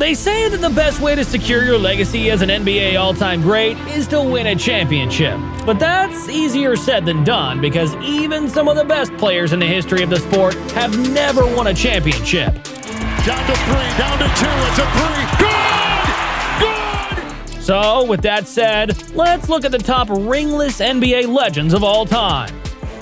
They say that the best way to secure your legacy as an NBA all-time great is to win a championship. But that's easier said than done because even some of the best players in the history of the sport have never won a championship. Down to three, down to two, it's a three. Good! So, with that said, let's look at the top ringless NBA legends of all time.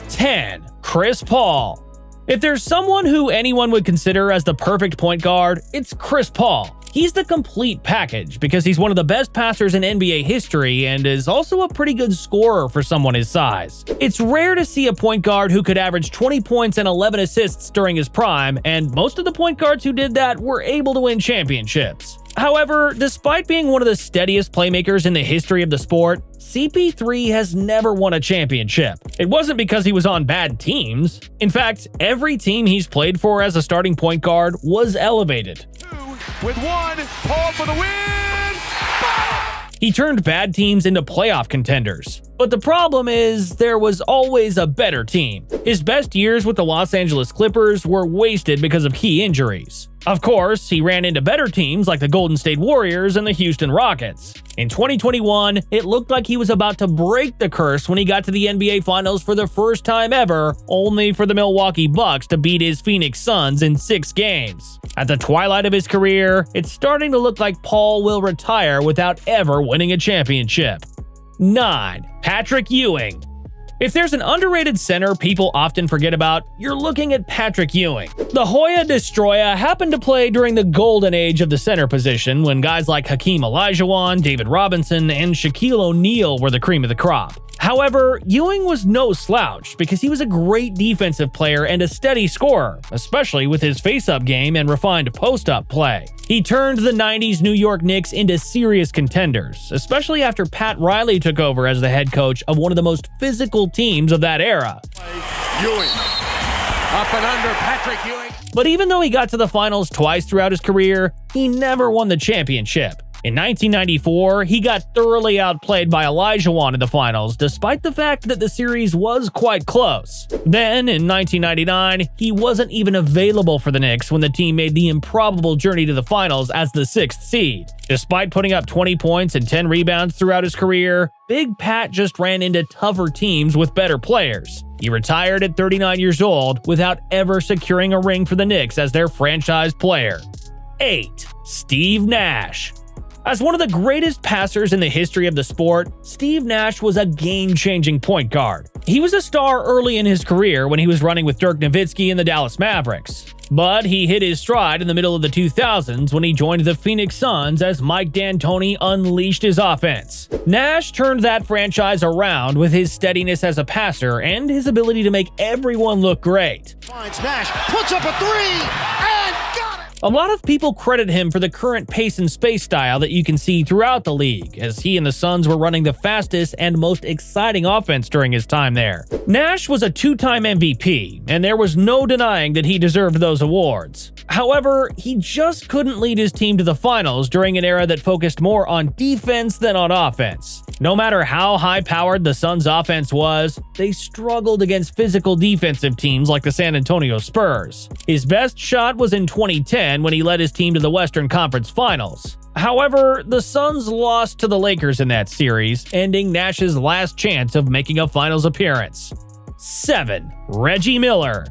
10. Chris Paul. If there's someone who anyone would consider as the perfect point guard, it's Chris Paul. He's the complete package because he's one of the best passers in NBA history and is also a pretty good scorer for someone his size. It's rare to see a point guard who could average 20 points and 11 assists during his prime, and most of the point guards who did that were able to win championships. However, despite being one of the steadiest playmakers in the history of the sport, CP3 has never won a championship. It wasn't because he was on bad teams. In fact, every team he's played for as a starting point guard was elevated. With one, Paul for the win! He turned bad teams into playoff contenders. But the problem is, there was always a better team. His best years with the Los Angeles Clippers were wasted because of key injuries. Of course, he ran into better teams like the Golden State Warriors and the Houston Rockets. In 2021, it looked like he was about to break the curse when he got to the NBA Finals for the first time ever, only for the Milwaukee Bucks to beat his Phoenix Suns in 6 games. At the twilight of his career, it's starting to look like Paul will retire without ever winning a championship. 9. Patrick Ewing. If there's an underrated center people often forget about, you're looking at Patrick Ewing. The Hoya Destroyer happened to play during the golden age of the center position when guys like Hakeem Olajuwon, David Robinson, and Shaquille O'Neal were the cream of the crop. However, Ewing was no slouch because he was a great defensive player and a steady scorer, especially with his face-up game and refined post-up play. He turned the 90s New York Knicks into serious contenders, especially after Pat Riley took over as the head coach of one of the most physical teams of that era. Ewing. Up and under, Patrick Ewing. But even though he got to the finals twice throughout his career, he never won the championship. In 1994, he got thoroughly outplayed by Olajuwon in the finals, despite the fact that the series was quite close. Then, in 1999, he wasn't even available for the Knicks when the team made the improbable journey to the finals as the 6th seed. Despite putting up 20 points and 10 rebounds throughout his career, Big Pat just ran into tougher teams with better players. He retired at 39 years old without ever securing a ring for the Knicks as their franchise player. 8. Steve Nash. As one of the greatest passers in the history of the sport, Steve Nash was a game-changing point guard. He was a star early in his career when he was running with Dirk Nowitzki and the Dallas Mavericks. But he hit his stride in the middle of the 2000s when he joined the Phoenix Suns as Mike D'Antoni unleashed his offense. Nash turned that franchise around with his steadiness as a passer and his ability to make everyone look great. Finds Nash, puts up a three, and got it! A lot of people credit him for the current pace and space style that you can see throughout the league, as he and the Suns were running the fastest and most exciting offense during his time there. Nash was a 2-time MVP, and there was no denying that he deserved those awards. However, he just couldn't lead his team to the finals during an era that focused more on defense than on offense. No matter how high-powered the Suns' offense was, they struggled against physical defensive teams like the San Antonio Spurs. His best shot was in 2010 when he led his team to the Western Conference Finals. However, the Suns lost to the Lakers in that series, ending Nash's last chance of making a finals appearance. 7. Reggie Miller.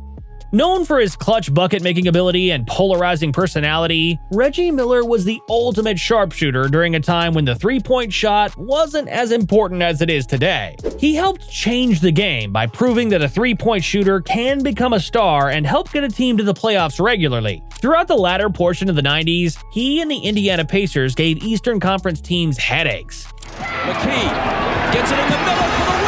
Known for his clutch bucket-making ability and polarizing personality, Reggie Miller was the ultimate sharpshooter during a time when the three-point shot wasn't as important as it is today. He helped change the game by proving that a three-point shooter can become a star and help get a team to the playoffs regularly. Throughout the latter portion of the 90s, he and the Indiana Pacers gave Eastern Conference teams headaches. McKee gets it in the middle for the win!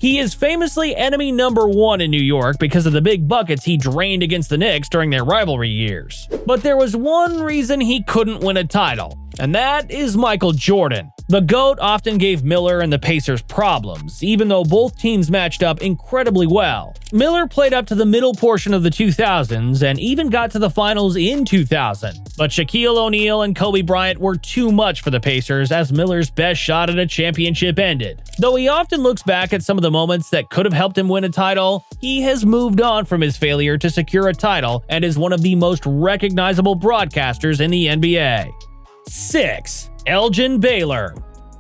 He is famously enemy number 1 in New York because of the big buckets he drained against the Knicks during their rivalry years. But there was one reason he couldn't win a title, and that is Michael Jordan. The GOAT often gave Miller and the Pacers problems, even though both teams matched up incredibly well. Miller played up to the middle portion of the 2000s and even got to the finals in 2000. But Shaquille O'Neal and Kobe Bryant were too much for the Pacers as Miller's best shot at a championship ended. Though he often looks back at some of the moments that could have helped him win a title, he has moved on from his failure to secure a title and is one of the most recognizable broadcasters in the NBA. 6. Elgin Baylor.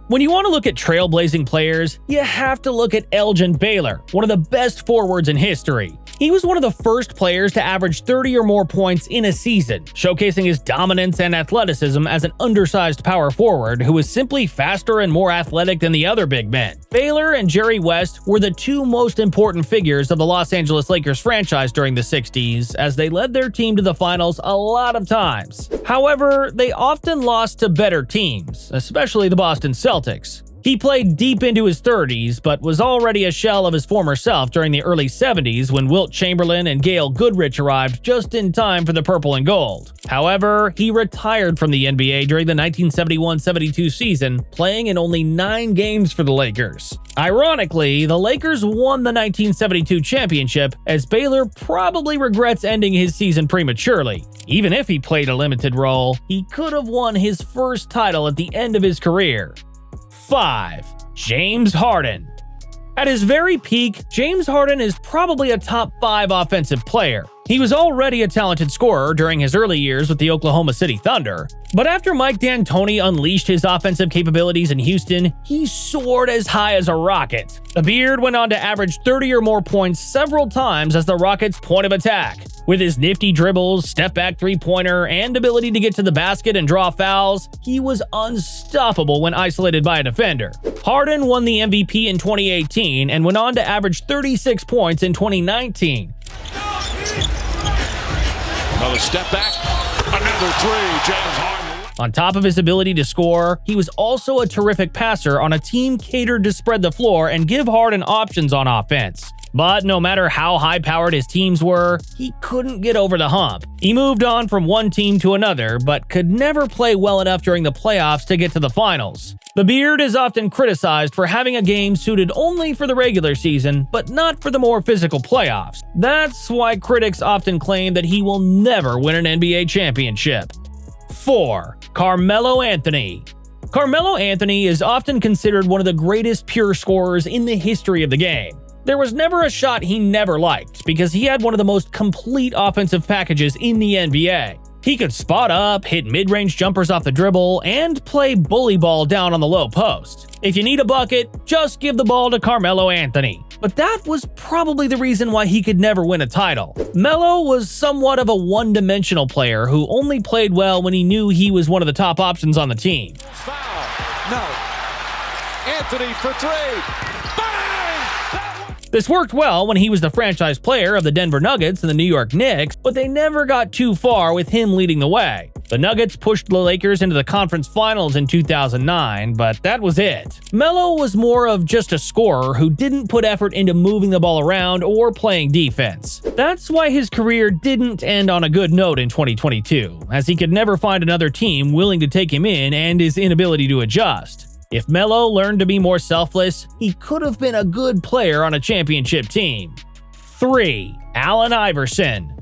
When you want to look at trailblazing players, you have to look at Elgin Baylor, one of the best forwards in history. He was one of the first players to average 30 or more points in a season, showcasing his dominance and athleticism as an undersized power forward who was simply faster and more athletic than the other big men. Baylor and Jerry West were the two most important figures of the Los Angeles Lakers franchise during the 60s, as they led their team to the finals a lot of times. However, they often lost to better teams, especially the Boston Celtics. He played deep into his 30s, but was already a shell of his former self during the early 70s when Wilt Chamberlain and Gail Goodrich arrived just in time for the purple and gold. However, he retired from the NBA during the 1971-72 season, playing in only 9 games for the Lakers. Ironically, the Lakers won the 1972 championship, as Baylor probably regrets ending his season prematurely. Even if he played a limited role, he could have won his first title at the end of his career. 5. James Harden. At his very peak, James Harden is probably a top 5 offensive player. He was already a talented scorer during his early years with the Oklahoma City Thunder, but after Mike D'Antoni unleashed his offensive capabilities in Houston, he soared as high as a rocket. The Beard went on to average 30 or more points several times as the Rockets' point of attack. With his nifty dribbles, step-back three-pointer, and ability to get to the basket and draw fouls, he was unstoppable when isolated by a defender. Harden won the MVP in 2018 and went on to average 36 points in 2019. Another step back, another three, James Harden. On top of his ability to score, he was also a terrific passer on a team catered to spread the floor and give Harden options on offense. But no matter how high-powered his teams were, he couldn't get over the hump. He moved on from one team to another, but could never play well enough during the playoffs to get to the finals. The Beard is often criticized for having a game suited only for the regular season, but not for the more physical playoffs. That's why critics often claim that he will never win an NBA championship. 4. Carmelo Anthony. Carmelo Anthony is often considered one of the greatest pure scorers in the history of the game. There was never a shot he never liked, because he had one of the most complete offensive packages in the NBA. He could spot up, hit mid-range jumpers off the dribble, and play bully ball down on the low post. If you need a bucket, just give the ball to Carmelo Anthony. But that was probably the reason why he could never win a title. Melo was somewhat of a one-dimensional player who only played well when he knew he was one of the top options on the team. Foul. No. Anthony for three. This worked well when he was the franchise player of the Denver Nuggets and the New York Knicks, but they never got too far with him leading the way. The Nuggets pushed the Lakers into the conference finals in 2009, but that was it. Melo was more of just a scorer who didn't put effort into moving the ball around or playing defense. That's why his career didn't end on a good note in 2022, as he could never find another team willing to take him in and his inability to adjust. If Melo learned to be more selfless, he could have been a good player on a championship team. 3. Allen Iverson.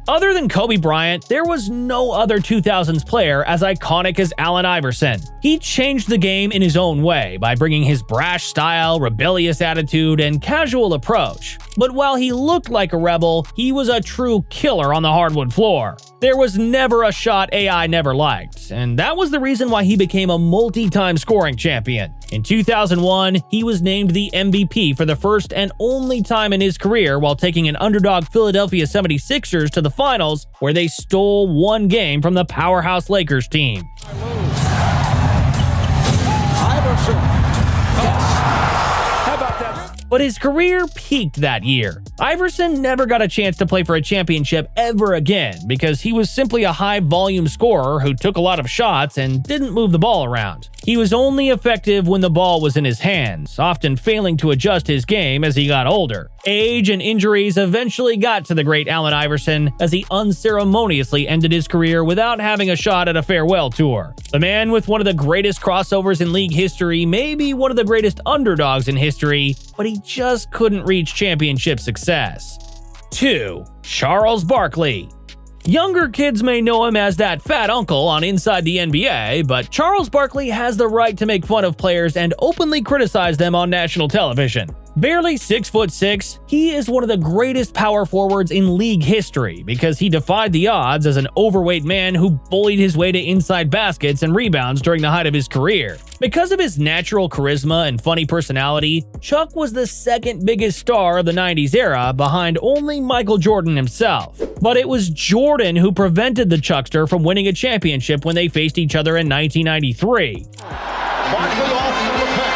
Other than Kobe Bryant, there was no other 2000s player as iconic as Allen Iverson. He changed the game in his own way by bringing his brash style, rebellious attitude, and casual approach. But while he looked like a rebel, he was a true killer on the hardwood floor. There was never a shot AI never liked, and that was the reason why he became a multi-time scoring champion. In 2001, he was named the MVP for the first and only time in his career while taking an underdog Philadelphia 76ers to the finals, where they stole one game from the powerhouse Lakers team. But his career peaked that year. Iverson never got a chance to play for a championship ever again because he was simply a high-volume scorer who took a lot of shots and didn't move the ball around. He was only effective when the ball was in his hands, often failing to adjust his game as he got older. Age and injuries eventually got to the great Allen Iverson as he unceremoniously ended his career without having a shot at a farewell tour. The man with one of the greatest crossovers in league history, maybe one of the greatest underdogs in history, but he just couldn't reach championship success. 2. Charles Barkley. Younger kids may know him as that fat uncle on Inside the NBA, but Charles Barkley has the right to make fun of players and openly criticize them on national television. Barely 6'6", he is one of the greatest power forwards in league history because he defied the odds as an overweight man who bullied his way to inside baskets and rebounds during the height of his career. Because of his natural charisma and funny personality, Chuck was the second biggest star of the 90s era behind only Michael Jordan himself. But it was Jordan who prevented the Chuckster from winning a championship when they faced each other in 1993. Barkley off the pick.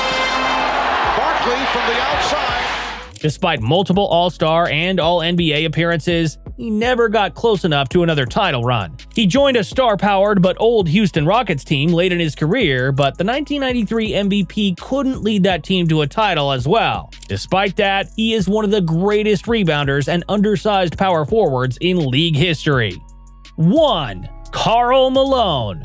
Barkley from the outside. Despite multiple All-Star and All-NBA appearances, he never got close enough to another title run. He joined a star-powered but old Houston Rockets team late in his career, but the 1993 MVP couldn't lead that team to a title as well. Despite that, he is one of the greatest rebounders and undersized power forwards in league history. 1. Karl Malone.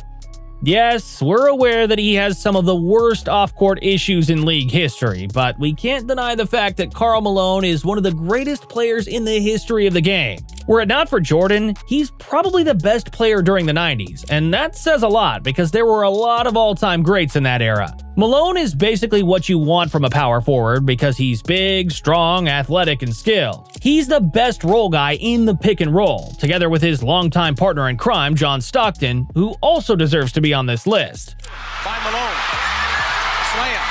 Yes, we're aware that he has some of the worst off-court issues in league history, but we can't deny the fact that Karl Malone is one of the greatest players in the history of the game. Were it not for Jordan, he's probably the best player during the 90s, and that says a lot because there were a lot of all-time greats in that era. Malone is basically what you want from a power forward because he's big, strong, athletic, and skilled. He's the best role guy in the pick and roll, together with his longtime partner in crime, John Stockton, who also deserves to be on this list. By Malone. Slam.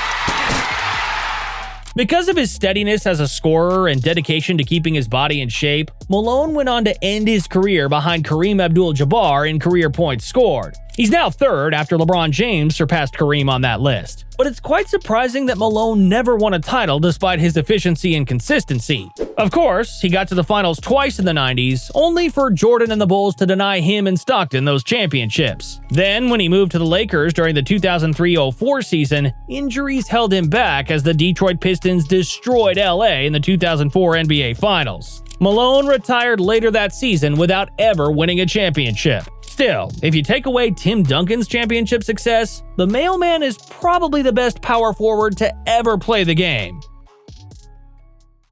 Because of his steadiness as a scorer and dedication to keeping his body in shape, Malone went on to end his career behind Kareem Abdul-Jabbar in career points scored. He's now third after LeBron James surpassed Kareem on that list. But it's quite surprising that Malone never won a title despite his efficiency and consistency. Of course, he got to the finals twice in the 90s, only for Jordan and the Bulls to deny him and Stockton those championships. Then, when he moved to the Lakers during the 2003-04 season, injuries held him back as the Detroit Pistons destroyed LA in the 2004 NBA Finals. Malone retired later that season without ever winning a championship. Still, if you take away Tim Duncan's championship success, the mailman is probably the best power forward to ever play the game.